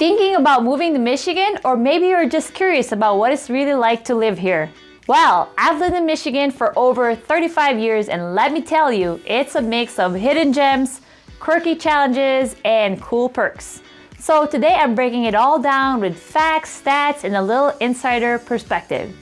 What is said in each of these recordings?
Thinking about moving to Michigan, or maybe you're just curious about what it's really like to live here? Well, I've lived in Michigan for over 35 years, and let me tell you, it's a mix of hidden gems, quirky challenges, and cool perks. So today I'm breaking it all down with facts, stats, and a little insider perspective.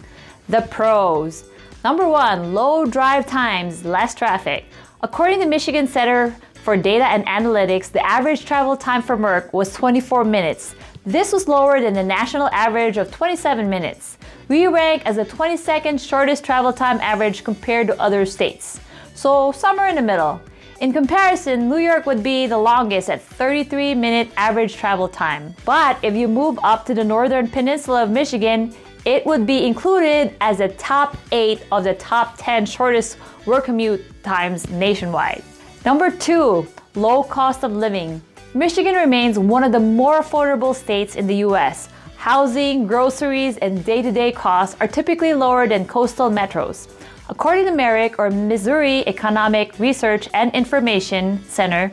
The pros. Number 1, low drive times, less traffic. According to Michigan Center for Data and Analytics, the average travel time from work was 24 minutes. This was lower than the national average of 27 minutes. We rank as the 22nd shortest travel time average compared to other states. So somewhere in the middle. In comparison, New York would be the longest at 33-minute average travel time. But if you move up to the northern peninsula of Michigan, it would be included as a top 8 of the top 10 shortest work commute times nationwide. Number 2, low cost of living. Michigan remains one of the more affordable states in the US. Housing, groceries, and day-to-day costs are typically lower than coastal metros. According to MERIC, or Missouri Economic Research and Information Center,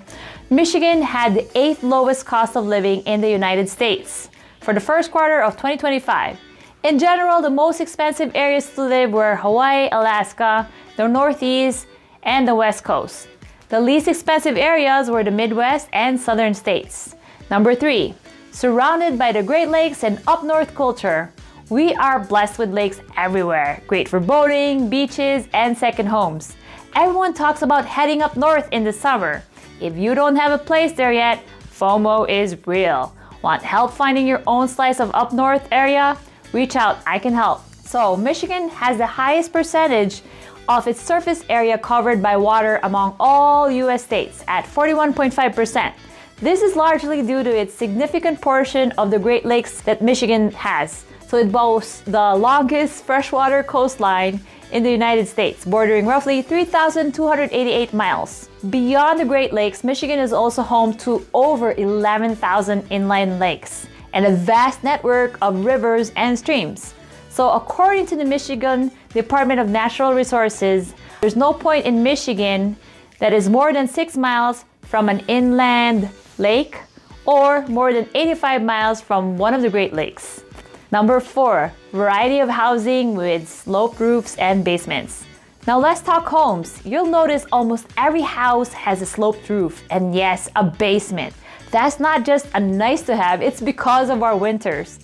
Michigan had the 8th lowest cost of living in the United States for the first quarter of 2025. In general, the most expensive areas to live were Hawaii, Alaska, the Northeast, and the West Coast. The least expensive areas were the Midwest and Southern states. Number 3, surrounded by the Great Lakes and up north culture. We are blessed with lakes everywhere, great for boating, beaches, and second homes. Everyone talks about heading up north in the summer. If you don't have a place there yet, FOMO is real. Want help finding your own slice of up north area? Reach out, I can help. So Michigan has the highest percentage of its surface area covered by water among all US states at 41.5%. This is largely due to its significant portion of the Great Lakes that Michigan has. So it boasts the longest freshwater coastline in the United States, bordering roughly 3,288 miles. Beyond the Great Lakes, Michigan is also home to over 11,000 inland lakes and a vast network of rivers and streams. So according to the Michigan Department of Natural Resources, there's no point in Michigan that is more than 6 miles from an inland lake or more than 85 miles from one of the Great Lakes. Number 4, variety of housing with sloped roofs and basements. Now let's talk homes. You'll notice almost every house has a sloped roof and yes, a basement. That's not just a nice to have, it's because of our winters.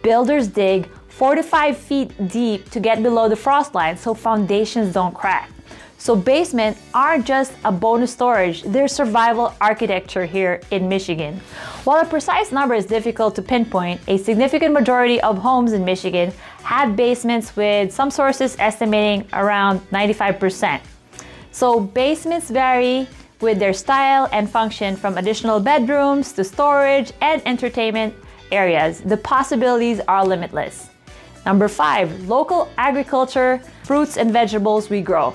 Builders dig 4 to 5 feet deep to get below the frost line so foundations don't crack. So basements aren't just a bonus storage, they're survival architecture here in Michigan. While a precise number is difficult to pinpoint, a significant majority of homes in Michigan have basements, with some sources estimating around 95%. So basements vary with their style and function, from additional bedrooms to storage and entertainment areas. The possibilities are limitless. Number 5, local agriculture, fruits and vegetables we grow.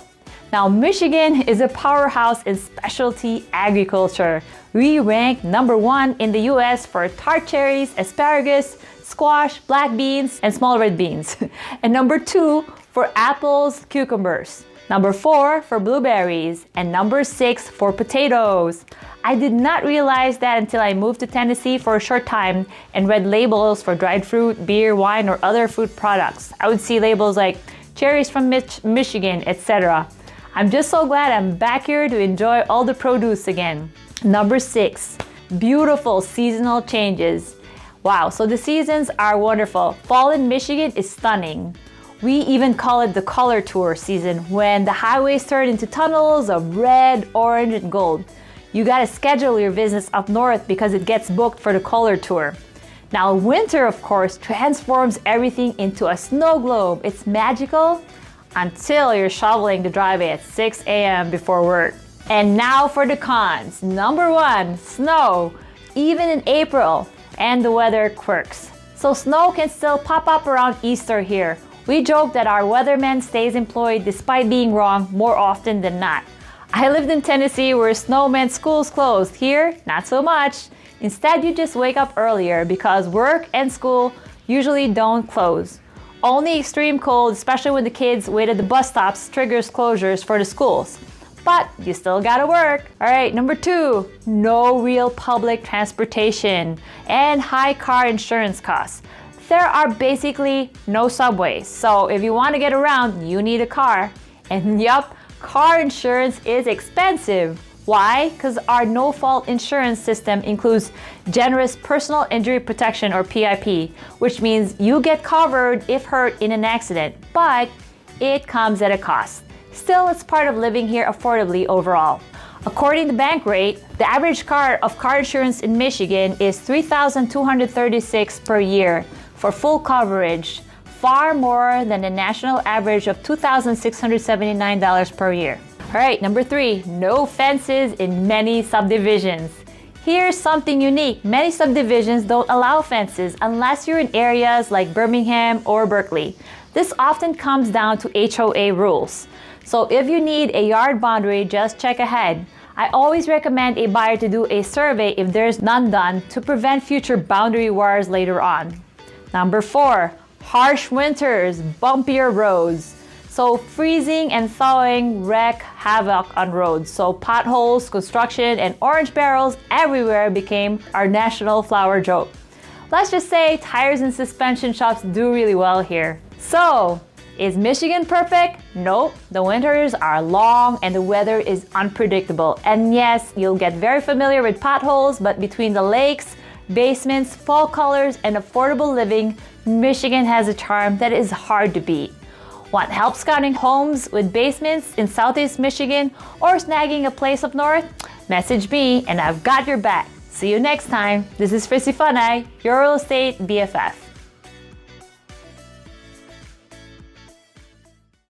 Now, Michigan is a powerhouse in specialty agriculture. We rank number 1 in the US for tart cherries, asparagus, squash, black beans, and small red beans. And number 2 for apples, cucumbers. Number 4 for blueberries. And number 6 for potatoes. I did not realize that until I moved to Tennessee for a short time and read labels for dried fruit, beer, wine, or other fruit products. I would see labels like cherries from Michigan, etc. I'm just so glad I'm back here to enjoy all the produce again. Number 6, beautiful seasonal changes. Wow, so the seasons are wonderful. Fall in Michigan is stunning. We even call it the color tour season, when the highways turn into tunnels of red, orange, and gold. You gotta schedule your visits up north because it gets booked for the color tour. Now, winter, of course, transforms everything into a snow globe. It's magical until you're shoveling the driveway at 6 a.m. before work. And now for the cons. Number 1, snow, even in April, and the weather quirks. So snow can still pop up around Easter here. We joke that our weatherman stays employed despite being wrong more often than not. I lived in Tennessee where snow meant schools closed. Here, not so much. Instead, you just wake up earlier because work and school usually don't close. Only extreme cold, especially when the kids wait at the bus stops, triggers closures for the schools. but you still gotta work. All right, number 2, no real public transportation and high car insurance costs. There are basically no subways, so if you want to get around, you need a car. And yup, car insurance is expensive. Why? Because our no-fault insurance system includes generous personal injury protection, or PIP, which means you get covered if hurt in an accident, but it comes at a cost. Still, it's part of living here affordably overall. According to Bankrate, the average car insurance in Michigan is $3,236 per year for full coverage, far more than the national average of $2,679 per year. All right, number 3, no fences in many subdivisions. Here's something unique. Many subdivisions don't allow fences unless you're in areas like Birmingham or Berkeley. This often comes down to HOA rules. So if you need a yard boundary, just check ahead. I always recommend a buyer to do a survey if there's none done to prevent future boundary wars later on. Number 4, harsh winters, bumpier roads. So freezing and thawing wreak havoc on roads. So potholes, construction, and orange barrels everywhere became our national flower joke. Let's just say tires and suspension shops do really well here. So, is Michigan perfect? Nope. The winters are long and the weather is unpredictable. And yes, you'll get very familiar with potholes, but between the lakes, basements, fall colors, and affordable living, Michigan has a charm that is hard to beat. Want help scouting homes with basements in Southeast Michigan or snagging a place up north? Message me and I've got your back. See you next time. This is Frizzy Funai, your real estate BFF.